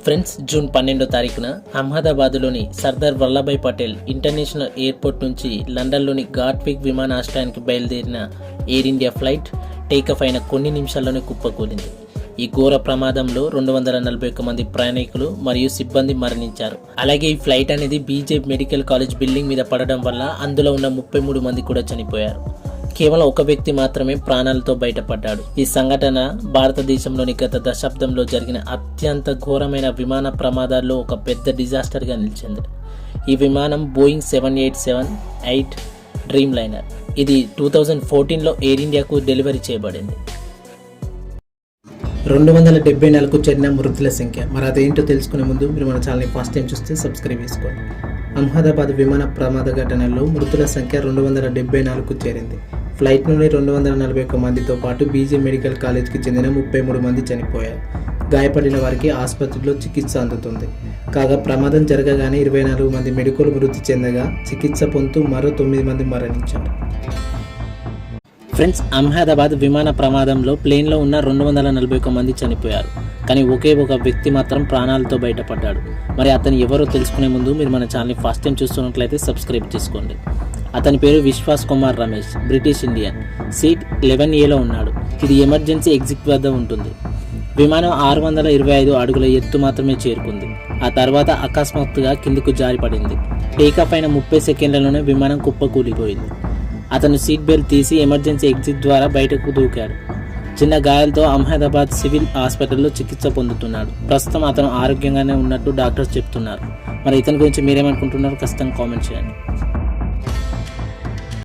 Friends, June 12వ తారీఖున అహ్మదాబాద్లోని Sardar Vallabhbhai Patel international airport నుంచి లండన్లోని గాట్విక్ విమానాశ్రయానికి బయలుదేరిన ఎయిర్ ఇండియా ఫ్లైట్ టేకాఫ్ అయిన కొన్ని నిమిషాల్లోనే కుప్పకూలింది. ఈ ఘోర ప్రమాదంలో 241 మంది ప్రయాణికులు మరియు సిబ్బంది మరణించారు. అలాగే ఈ ఫ్లైట్ అనేది బీజేపీ మెడికల్ కాలేజ్ బిల్డింగ్ మీద పడడం వల్ల అందులో ఉన్న 33 మంది కూడా చనిపోయారు. కేవలం ఒక వ్యక్తి మాత్రమే ప్రాణాలతో బయటపడ్డాడు. ఈ సంఘటన భారతదేశంలోని గత దశాబ్దంలో జరిగిన అత్యంత ఘోరమైన విమాన ప్రమాదాల్లో ఒక పెద్ద డిజాస్టర్గా నిలిచింది. ఈ విమానం బోయింగ్ 787-8 డ్రీమ్ లైనర్. ఇది 2014లో ఎయిర్ ఇండియాకు డెలివరీ చేయబడింది. 274కు చేరిన మృతుల సంఖ్య. మరి అదేంటో తెలుసుకునే ముందు మీరు మన ఛానల్ని ఫస్ట్ టైం చూస్తే సబ్స్క్రైబ్ చేసుకోండి. అహ్మదాబాద్ విమాన ప్రమాద ఘటనలో మృతుల సంఖ్య 274కు చేరింది. ఫ్లైట్లోని 241 మందితో పాటు బీజే మెడికల్ కాలేజ్కి చెందిన 33 మంది చనిపోయారు. గాయపడిన వారికి ఆసుపత్రిలో చికిత్స అందుతుంది. కాగా ప్రమాదం జరగగానే 24 మంది మెడికల్ మృతి చెందగా చికిత్స పొందుతూ మరో 9 మంది మరణించారు. ఫ్రెండ్స్, అహ్మదాబాద్ విమాన ప్రమాదంలో ప్లేన్లో ఉన్న 241 మంది చనిపోయారు. కానీ ఒకే ఒక వ్యక్తి మాత్రం ప్రాణాలతో బయటపడ్డాడు. మరి అతను ఎవరో తెలుసుకునే ముందు మీరు మన ఛానల్ని ఫస్ట్ టైం చూస్తున్నట్లయితే సబ్స్క్రైబ్ చేసుకోండి. అతని పేరు Vishwas Kumar Ramesh, British Indian. Seat 11Aలో ఉన్నాడు. ఇది ఎమర్జెన్సీ ఎగ్జిట్ వద్ద ఉంటుంది. విమానం 625 అడుగుల ఎత్తు మాత్రమే చేరుకుంది. ఆ తర్వాత అకస్మాత్తుగా కిందకు జారిపడింది. టేకాఫ్ అయిన 30 సెకండ్లలోనే విమానం కుప్పకూలిపోయింది. అతను సీట్ బెల్ట్ తీసి ఎమర్జెన్సీ ఎగ్జిట్ ద్వారా బయటకు దూకాడు. చిన్న గాయాలతో అహ్మదాబాద్ సివిల్ హాస్పిటల్లో చికిత్స పొందుతున్నాడు. ప్రస్తుతం అతను ఆరోగ్యంగానే ఉన్నట్టు డాక్టర్స్ చెప్తున్నారు. మరి ఇతని గురించి మీరేమనుకుంటున్నారో ఖచ్చితంగా కామెంట్ చేయండి.